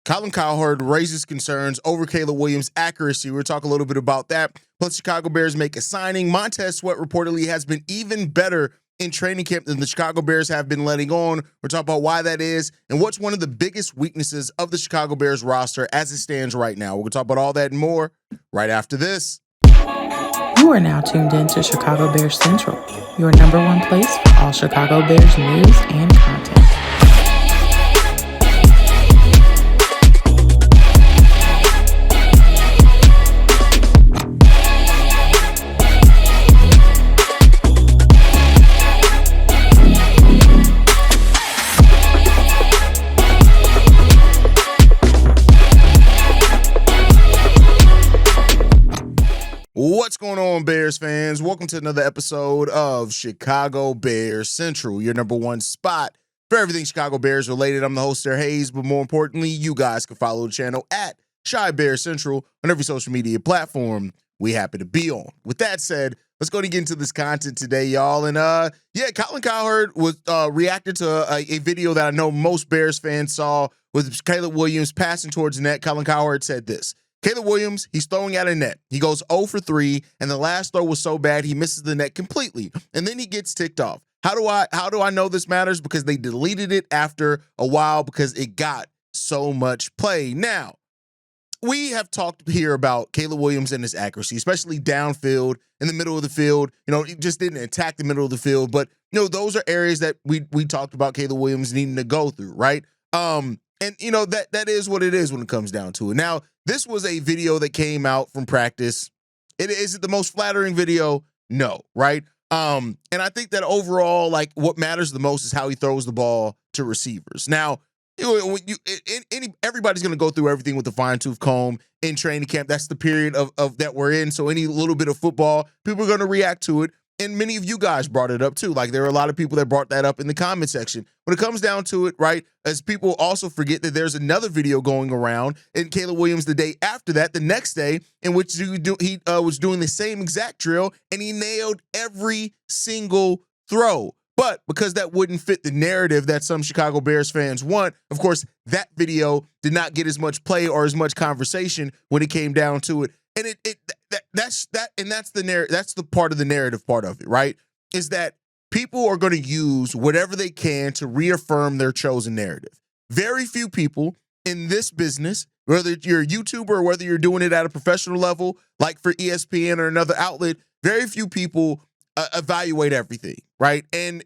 Colin Cowherd raises concerns over Caleb Williams' accuracy. We'll talk a little bit about that. Plus, Chicago Bears make a signing. Montez Sweat reportedly has been even better in training camp than the Chicago Bears have been letting on. We're talking about why that is and what's one of the biggest weaknesses of the Chicago Bears roster as it stands right now. We're going to talk about all that and more right after this. You are now tuned in to Chicago Bears Central, your number one place for all Chicago Bears news and content. What's going on, Bears fans? Welcome to another episode of Chicago Bears Central, your number one spot for everything Chicago Bears related. I'm the host, Sir Hayes, but more importantly, you guys can follow the channel at Chi Bears Central on every social media platform we happen to be on. With that said, let's go and get into this content today, y'all. And Colin Cowherd was reacted to a video that I know most Bears fans saw with Caleb Williams passing towards the net. Colin Cowherd said this. Caleb Williams, he's throwing at a net. He goes 0 for 3, and the last throw was so bad he misses the net completely, and then he gets ticked off. How do I know this matters? Because they deleted it after a while because it got so much play. Now, we have talked here about Caleb Williams and his accuracy, especially downfield, in the middle of the field. You know, he just didn't attack the middle of the field, but those are areas that we talked about Caleb Williams needing to go through, right? And that is what it is when it comes down to it. Now, this was a video that came out from practice. Is it the most flattering video? No, right? And I think that overall, like, what matters the most is how he throws the ball to receivers. Now, everybody's going to go through everything with a fine-tooth comb in training camp. That's the period of that we're in. So any little bit of football, people are going to react to it. And many of you guys brought it up too. Like, there are a lot of people that brought that up in the comment section. When it comes down to it, right, as people also forget that there's another video going around in Caleb Williams the day after that, the next day, in which he was doing the same exact drill, and he nailed every single throw. But because that wouldn't fit the narrative that some Chicago Bears fans want, of course, that video did not get as much play or as much conversation when it came down to it. And that's the part of the narrative part of it, right? Is that people are going to use whatever they can to reaffirm their chosen narrative. Very few people in this business, whether you're a YouTuber or whether you're doing it at a professional level, like for ESPN or another outlet, very few people evaluate everything, right? And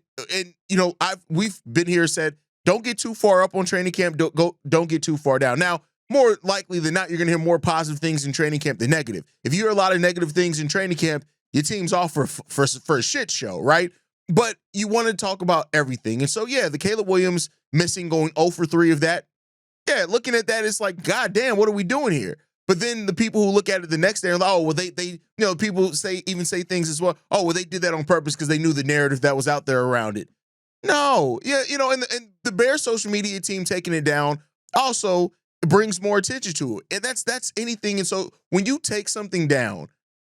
we've been here said, don't get too far up on training camp, don't get too far down. Now, more likely than not, you're going to hear more positive things in training camp than negative. If you hear a lot of negative things in training camp, your team's off for a shit show, right? But you want to talk about everything. And so, yeah, the Caleb Williams missing, going 0 for 3 of that. Yeah, looking at that, it's like, God damn, what are we doing here? But then the people who look at it the next day are like, oh, well, they people say things as well. Oh, well, they did that on purpose because they knew the narrative that was out there around it. No, yeah, and the Bears social media team taking it down also brings more attention to it. And that's anything. And so when you take something down,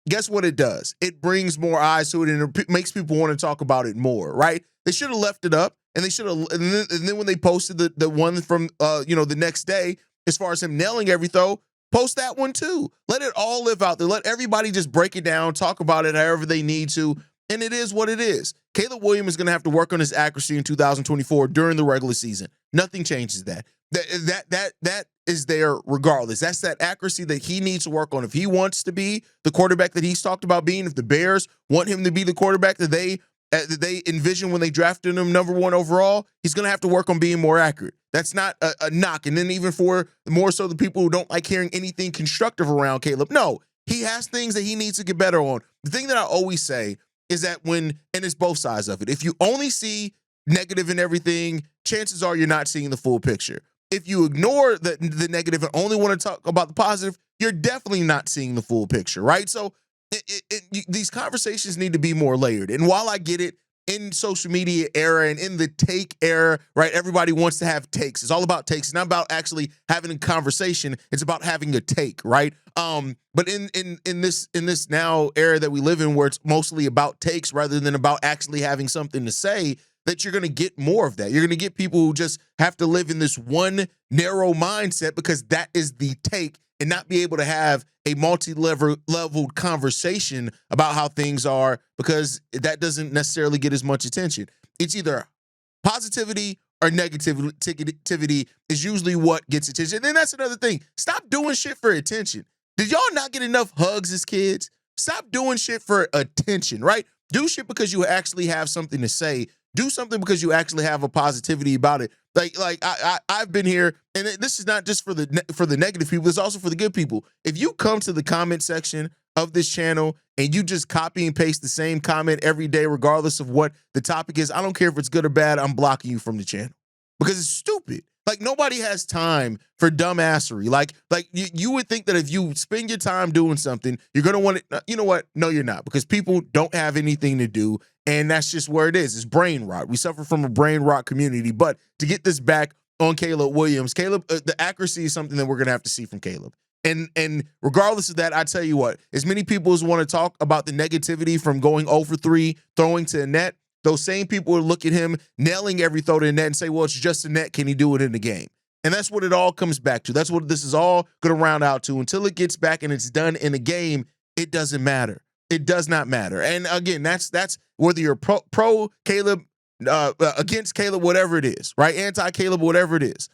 guess what it does? It brings more eyes to it, and it makes people want to talk about it more, right? They should have left it up, and they should have. And then when they posted the one from the next day, as far as him nailing every throw, post that one too. Let it all live out there. Let everybody just break it down, talk about it however they need to. And it is what it is. Caleb Williams is going to have to work on his accuracy in 2024 during the regular season. Nothing changes that. That is there regardless. That's that accuracy that he needs to work on. If he wants to be the quarterback that he's talked about being, if the Bears want him to be the quarterback that they envision when they drafted him number 1 overall, he's going to have to work on being more accurate. That's not a knock. And then even for more so the people who don't like hearing anything constructive around Caleb, no, he has things that he needs to get better on. The thing that I always say is that and it's both sides of it, if you only see negative in everything, chances are you're not seeing the full picture. If you ignore the negative and only want to talk about the positive, you're definitely not seeing the full picture, right? So these conversations need to be more layered. And while I get it, in social media era and in the take era, right, everybody wants to have takes. It's all about takes. It's not about actually having a conversation. It's about having a take, right? But in this now era that we live in, where it's mostly about takes rather than about actually having something to say, that you're going to get more of that. You're going to get people who just have to live in this one narrow mindset because that is the take, and not be able to have a multi-leveled conversation about how things are, because that doesn't necessarily get as much attention. It's either positivity or negativity is usually what gets attention. And then that's another thing. Stop doing shit for attention. Did y'all not get enough hugs as kids? Stop doing shit for attention, right? Do shit because you actually have something to say. Do something because you actually have a positivity about it. I've been here, and this is not just for the negative people. It's also for the good people. If you come to the comment section of this channel and you just copy and paste the same comment every day, regardless of what the topic is, I don't care if it's good or bad, I'm blocking you from the channel because it's stupid. Like, nobody has time for dumbassery. Like you would think that if you spend your time doing something, you're going to want it. You know what? No, you're not, because people don't have anything to do. And that's just where it is. It's brain rot. We suffer from a brain rot community. But to get this back on Caleb Williams, the accuracy is something that we're going to have to see from Caleb. And regardless of that, I tell you what, as many people as want to talk about the negativity from going 0 for 3, throwing to the net, those same people will look at him nailing every throw to the net and say, well, it's just a net. Can he do it in the game? And that's what it all comes back to. That's what this is all going to round out to. Until it gets back and it's done in a game, it doesn't matter. It does not matter. And again, that's whether you're pro Caleb, against Caleb, whatever it is, right? Anti-Caleb, whatever it is.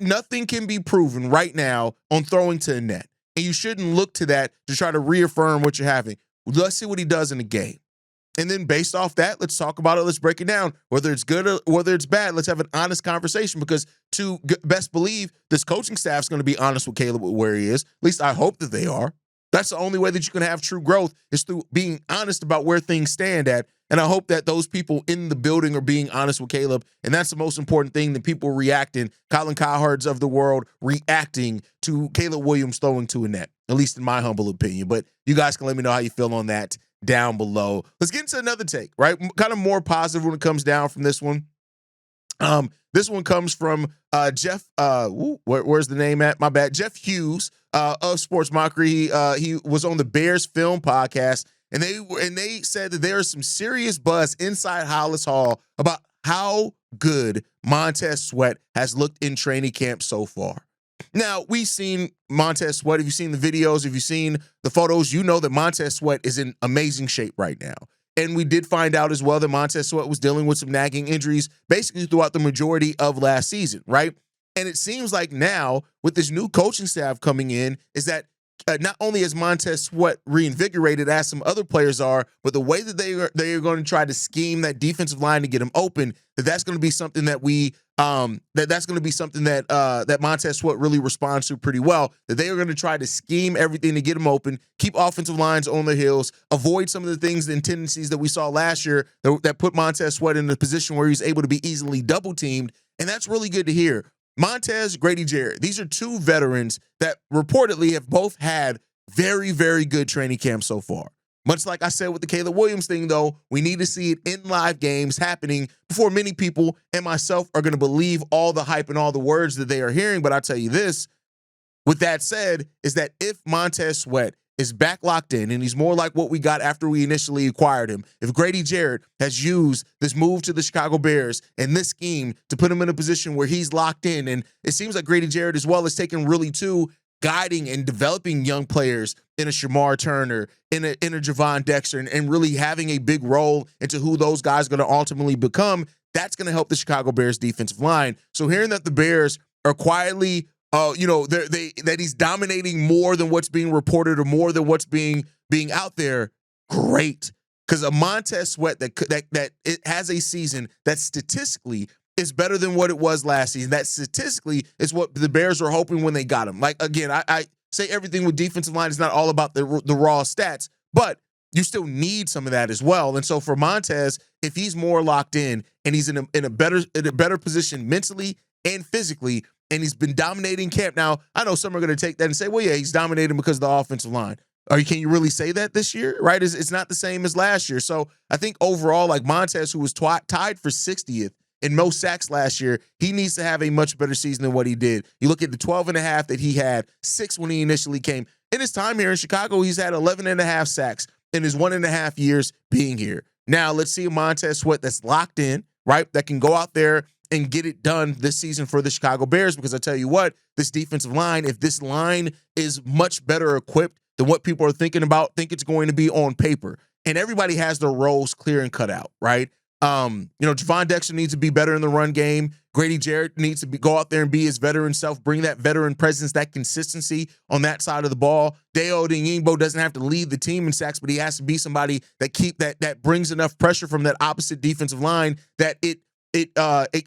Nothing can be proven right now on throwing to the net. And you shouldn't look to that to try to reaffirm what you're having. Let's see what he does in the game. And then based off that, let's talk about it. Let's break it down. Whether it's good or whether it's bad, let's have an honest conversation, because to best believe this coaching staff is going to be honest with Caleb with where he is. At least I hope that they are. That's the only way that you can have true growth, is through being honest about where things stand at. And I hope that those people in the building are being honest with Caleb. And that's the most important thing, that people reacting, Colin Cowherds of the world reacting to Caleb Williams throwing to a net, at least in my humble opinion. But you guys can let me know how you feel on that down below. Let's get into another take, right? Kind of more positive when it comes down from this one. This one comes from Jeff. Where's the name at? My bad. Jeff Hughes of Sports Mockery. He was on the Bears Film podcast, and they said that there is some serious buzz inside Hollis Hall about how good Montez Sweat has looked in training camp so far. Now, we've seen Montez Sweat. If you've seen the videos, if you've seen the photos, you know that Montez Sweat is in amazing shape right now. And we did find out as well that Montez Sweat was dealing with some nagging injuries basically throughout the majority of last season, right? And it seems like now, with this new coaching staff coming in, is that not only is Montez Sweat reinvigorated, as some other players are, but the way that they are going to try to scheme that defensive line to get him open, that's going to be something that that's going to be something that Montez Sweat really responds to pretty well. That they are going to try to scheme everything to get him open, keep offensive lines on their heels, avoid some of the things and tendencies that we saw last year that put Montez Sweat in a position where he's able to be easily double teamed, and that's really good to hear. Montez, Grady Jarrett, these are two veterans that reportedly have both had very, very good training camps so far. Much like I said with the Caleb Williams thing, though, we need to see it in live games happening before many people and myself are going to believe all the hype and all the words that they are hearing. But I'll tell you this, with that said, is that if Montez Sweat is back locked in and he's more like what we got after we initially acquired him, if Grady Jarrett has used this move to the Chicago Bears and this scheme to put him in a position where he's locked in, and it seems like Grady Jarrett as well is taking really to guiding and developing young players in a Shamar Turner, in a Javon Dexter, and really having a big role into who those guys are going to ultimately become, that's going to help the Chicago Bears defensive line. So hearing that the Bears are quietly that he's dominating more than what's being reported or more than what's being out there, great. Because a Montez Sweat that it has a season that statistically is better than what it was last season. That statistically is what the Bears were hoping when they got him. Like, again, I say everything with defensive line is not all about the raw stats, but you still need some of that as well. And so for Montez, if he's more locked in and he's in a better position mentally and physically, and he's been dominating camp. Now, I know some are going to take that and say, well, yeah, he's dominating because of the offensive line. Can you really say that this year, right? It's not the same as last year. So I think overall, like Montez, who was tied for 60th in most sacks last year, he needs to have a much better season than what he did. You look at the 12.5 that he had, 6 when he initially came. In his time here in Chicago, he's had 11.5 sacks in his 1.5 years being here. Now, let's see a Montez Sweat that's locked in, right? That can go out there and get it done this season for the Chicago Bears, because I tell you what, this defensive line, if this line is much better equipped than what people are thinking about, think it's going to be on paper. And everybody has their roles clear and cut out, right? Javon Dexter needs to be better in the run game. Grady Jarrett needs to go out there and be his veteran self, bring that veteran presence, that consistency on that side of the ball. Dayo Odeyingbo doesn't have to lead the team in sacks, but he has to be somebody that brings enough pressure from that opposite defensive line that it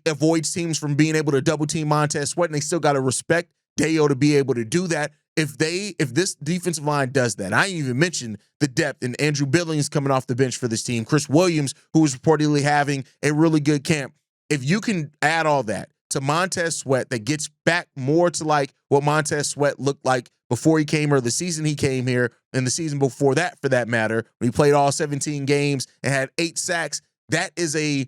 avoids teams from being able to double team Montez Sweat, and they still got to respect Dayo to be able to do that. If this defensive line does that, I even mentioned the depth and Andrew Billings coming off the bench for this team, Chris Williams, who is reportedly having a really good camp. If you can add all that to Montez Sweat, that gets back more to like what Montez Sweat looked like before he came, or the season he came here, and the season before that, for that matter, when he played all 17 games and had 8 sacks, that is a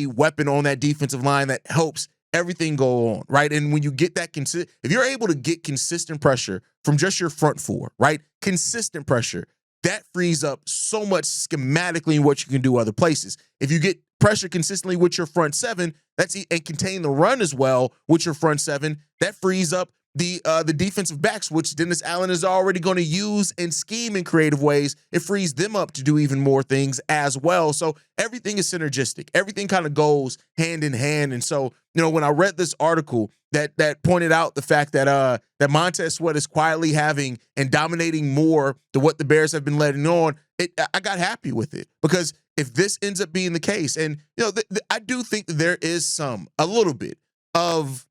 weapon on that defensive line that helps everything go on, right? And when you get that if you're able to get consistent pressure from just your front four, right? Consistent pressure, that frees up so much schematically in what you can do other places. If you get pressure consistently with your front seven, and contain the run as well with your front seven, that frees up the defensive backs, which Dennis Allen is already going to use and scheme in creative ways. It frees them up to do even more things as well. So everything is synergistic. Everything kind of goes hand in hand. And so, when I read this article that pointed out the fact that Montez Sweat is quietly having and dominating more than what the Bears have been letting on, I got happy with it, because if this ends up being the case, and I do think that there is a little bit of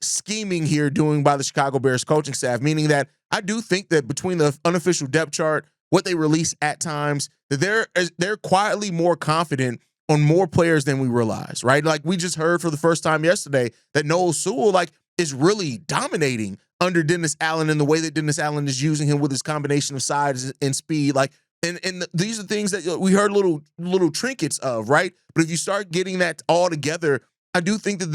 scheming here doing by the Chicago Bears coaching staff, meaning that I do think that between the unofficial depth chart, what they release at times, that they're quietly more confident on more players than we realize, right? Like we just heard for the first time yesterday that Noah Sewell is really dominating under Dennis Allen, and the way that Dennis Allen is using him with his combination of size and speed, and these are things that we heard little trinkets of, right? But if you start getting that all together, I do think that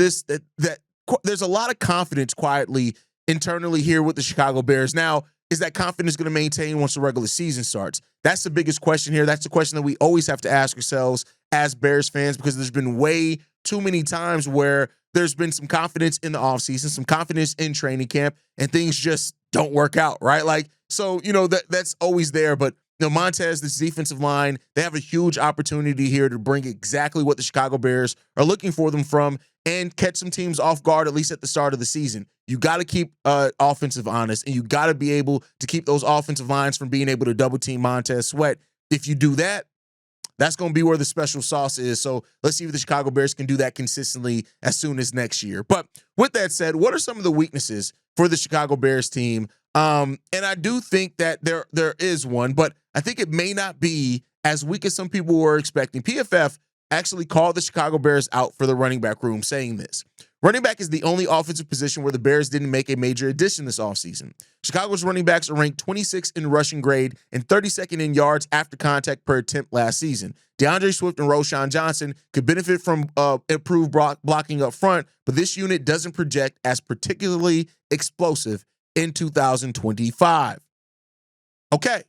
there's a lot of confidence quietly internally here with the Chicago Bears. Now, is that confidence going to maintain once the regular season starts? That's the biggest question here. That's the question that we always have to ask ourselves as Bears fans, because there's been way too many times where there's been some confidence in the offseason, some confidence in training camp, and things just don't work out, right? That's always there. But Montez, this defensive line, they have a huge opportunity here to bring exactly what the Chicago Bears are looking for them from, and catch some teams off guard, at least at the start of the season. You got to keep offensive honest, and you got to be able to keep those offensive lines from being able to double team Montez Sweat. If you do that, that's going to be where the special sauce is. So let's see if the Chicago Bears can do that consistently as soon as next year. But with that said, what are some of the weaknesses for the Chicago Bears team? And I do think that there is one, but I think it may not be as weak as some people were expecting. PFF actually called the Chicago Bears out for the running back room, saying this: running back is the only offensive position where the Bears didn't make a major addition this offseason. Chicago's running backs are ranked 26th in rushing grade and 32nd in yards after contact per attempt last season. DeAndre Swift and Roschon Johnson could benefit from improved blocking up front, but this unit doesn't project as particularly explosive in 2025. Okay.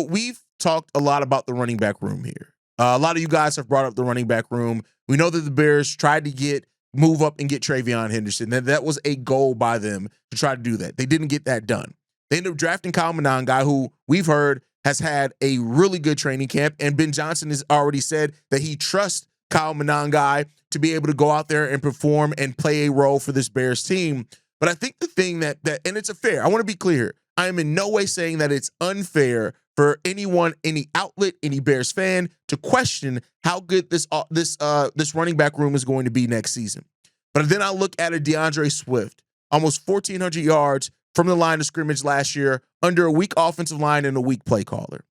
We've talked a lot about the running back room here. A lot of you guys have brought up the running back room. We know that the Bears tried to move up and get Travion Henderson. That was a goal by them to try to do that. They didn't get that done. They ended up drafting Kyle Monangai, who we've heard has had a really good training camp, and Ben Johnson has already said that he trusts Kyle Monangai to be able to go out there and perform and play a role for this Bears team. But I think the thing that and it's I want to be clear, I am in no way saying that it's unfair for anyone, any outlet, any Bears fan to question how good this running back room is going to be next season. But then I look at a DeAndre Swift, almost 1,400 yards from the line of scrimmage last year under a weak offensive line and a weak play caller.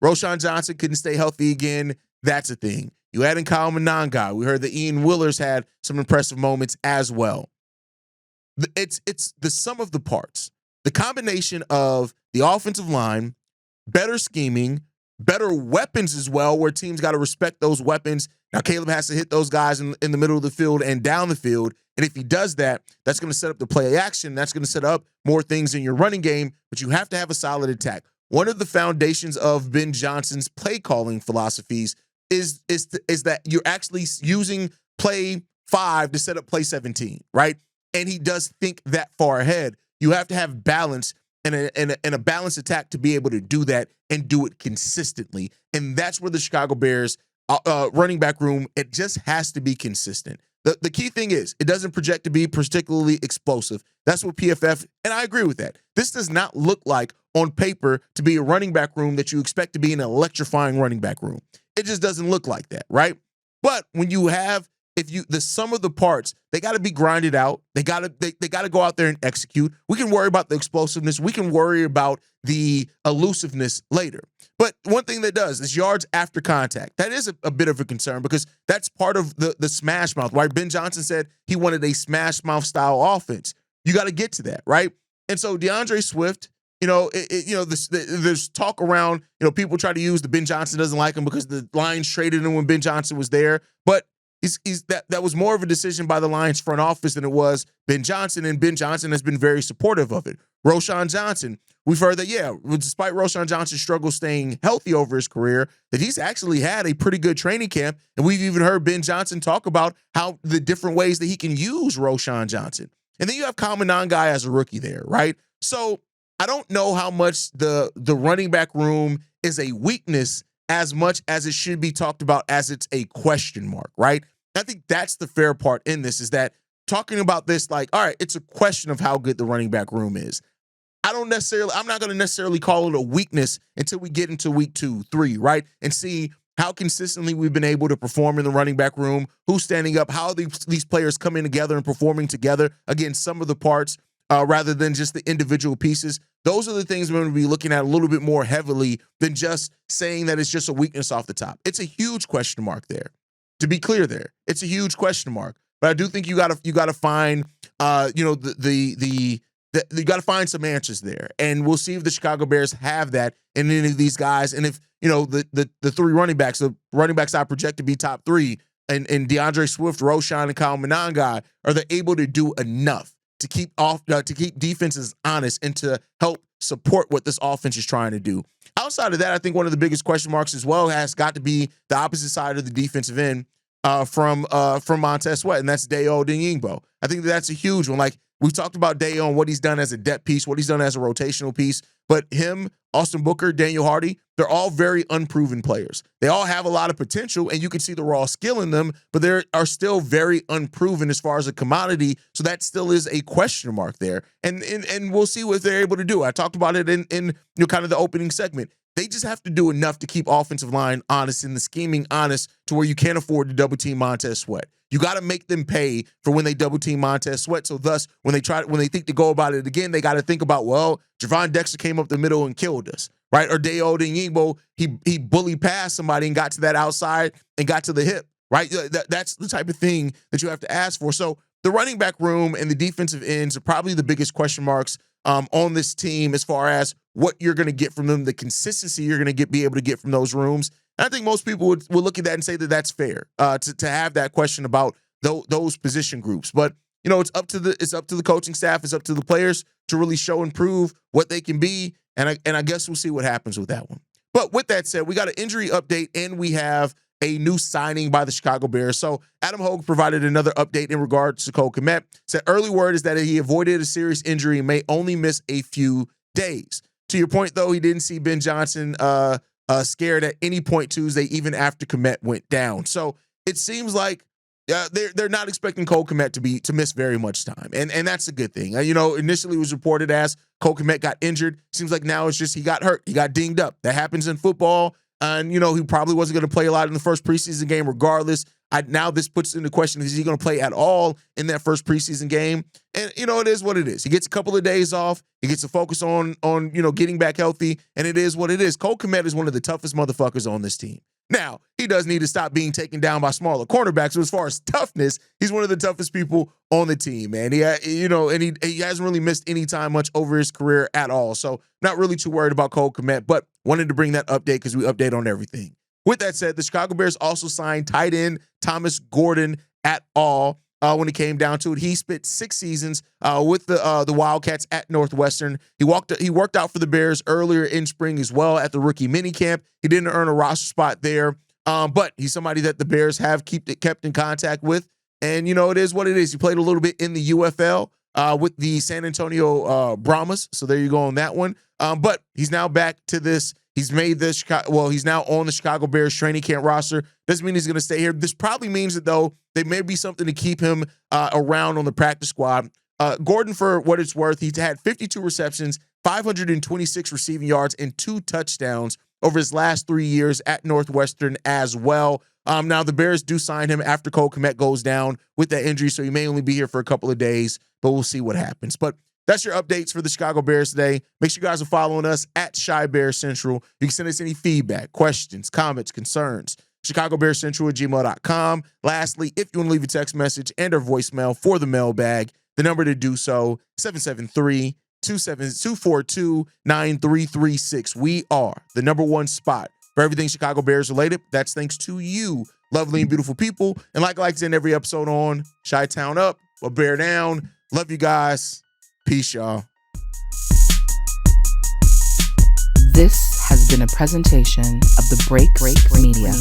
Roschon Johnson couldn't stay healthy again. That's a thing. You add in Kyle Monangai. We heard that Ian Willers had some impressive moments as well. It's the sum of the parts. The combination of the offensive line, better scheming, better weapons as well, where teams got to respect those weapons. Now, Caleb has to hit those guys in the middle of the field and down the field. And if he does that, that's going to set up the play action. That's going to set up more things in your running game, but you have to have a solid attack. One of the foundations of Ben Johnson's play calling philosophies is that you're actually using play 5 to set up play 17, right? And he does think that far ahead. You have to have balance and a balanced attack to be able to do that and do it consistently. And that's where the Chicago Bears running back room, it just has to be consistent. The key thing is it doesn't project to be particularly explosive. That's what PFF, and I agree with that. This does not look like on paper to be a running back room that you expect to be an electrifying running back room. It just doesn't look like that, right? But when you have, the sum of the parts, they got to be grinded out. They got to go out there and execute. We can worry about the explosiveness. We can worry about the elusiveness later. But one thing that does is yards after contact. That is a bit of a concern because that's part of the smash mouth, right? Ben Johnson said he wanted a smash mouth style offense. You got to get to that, right? And so DeAndre Swift, there's talk around, people try to use the Ben Johnson doesn't like him because the Lions traded him when Ben Johnson was there. But that was more of a decision by the Lions front office than it was Ben Johnson, and Ben Johnson has been very supportive of it. Roschon Johnson, we've heard that, despite Roschon Johnson's struggle staying healthy over his career, that he's actually had a pretty good training camp, and we've even heard Ben Johnson talk about how the different ways that he can use Roschon Johnson. And then you have Kyle Monangai as a rookie there, right? So I don't know how much the running back room is a weakness as much as it should be talked about as it's a question mark, right? I think that's the fair part in this, is that talking about this like, all right, it's a question of how good the running back room is. I'm not going to necessarily call it a weakness until we get into week 2, 3, right? And see how consistently we've been able to perform in the running back room, who's standing up, how these players coming together and performing together. Again, some of the parts rather than just the individual pieces. Those are the things we're going to be looking at a little bit more heavily than just saying that it's just a weakness off the top. It's a huge question mark there. To be clear there, it's a huge question mark. But I do think you got to find, you got to find some answers there. And we'll see if the Chicago Bears have that in any of these guys. And if, the 3 running backs, the running backs I project to be top 3, and DeAndre Swift, Roschon, and Kyle Monangai, are they able to do enough to keep defenses honest and to help support what this offense is trying to do? Outside of that, I think one of the biggest question marks as well has got to be the opposite side of the defensive end from Montez Sweat, and that's Dayo Odeyingbo. I think that's a huge one. Like, we've talked about Dayo and what he's done as a depth piece, what he's done as a rotational piece, but him, Austin Booker, Daniel Hardy, they're all very unproven players. They all have a lot of potential, and you can see the raw skill in them, but they are still very unproven as far as a commodity, so that still is a question mark there. And we'll see what they're able to do. I talked about it in kind of the opening segment. They just have to do enough to keep offensive line honest and the scheming honest to where you can't afford to double team Montez Sweat. You got to make them pay for when they double team Montez Sweat. So thus, when they think to go about it again, they got to think about, well, Javon Dexter came up the middle and killed us, right? Or Dayo Odeyingbo, he bullied past somebody and got to that outside and got to the hip, right? That's the type of thing that you have to ask for. So the running back room and the defensive ends are probably the biggest question marks on this team as far as what you're going to get from them, the consistency you're going to be able to get from those rooms. And I think most people would look at that and say that that's fair to have that question about those position groups. But it's up to the coaching staff, it's up to the players to really show and prove what they can be. And I guess we'll see what happens with that one. But with that said, we got an injury update and we have a new signing by the Chicago Bears. So Adam Hogue provided another update in regards to Cole Kmet. Said early word is that he avoided a serious injury and may only miss a few days. To your point, though, he didn't see Ben Johnson scared at any point Tuesday, even after Kmet went down. So it seems like they're not expecting Cole Kmet to miss very much time, and that's a good thing. Initially it was reported as Cole Kmet got injured. Seems like now it's just he got hurt, he got dinged up. That happens in football, and he probably wasn't going to play a lot in the first preseason game, regardless. Now this puts into question: is he going to play at all in that first preseason game? And it is what it is. He gets a couple of days off. He gets to focus on getting back healthy, and it is what it is. Cole Kmet is one of the toughest motherfuckers on this team. Now, he does need to stop being taken down by smaller cornerbacks. So as far as toughness, he's one of the toughest people on the team, man. He hasn't really missed any time much over his career at all. So not really too worried about Cole Kmet, but wanted to bring that update because we update on everything. With that said, the Chicago Bears also signed tight end Thomas Gordon et al. When it came down to it. He spent 6 seasons with the Wildcats at Northwestern. He worked out for the Bears earlier in spring as well at the rookie minicamp. He didn't earn a roster spot there But he's somebody that the Bears have kept in contact with. And, it is what it is. He played a little bit in the UFL with the San Antonio Brahmas. So there you go on that one. But he's now back to this. He's made this. He's now on the Chicago Bears training camp roster. Doesn't mean he's going to stay here. This probably means that, though, there may be something to keep him around on the practice squad. Gordon, for what it's worth, he's had 52 receptions, 526 receiving yards, and 2 touchdowns over his last 3 years at Northwestern as well. Now, the Bears do sign him after Cole Kmet goes down with that injury, so he may only be here for a couple of days, but we'll see what happens. But that's your updates for the Chicago Bears today. Make sure you guys are following us at Chi Bear Central. You can send us any feedback, questions, comments, concerns. ChicagoBearsCentral@gmail.com. Lastly, if you want to leave a text message and or voicemail for the mailbag, the number to do so, 773-242-9336. We are the #1 spot for everything Chicago Bears related. That's thanks to you, lovely and beautiful people. And like I in every episode on Chi-Town Up or Bear Down. Love you guys. Peace, y'all. This has been a presentation of the Break Media.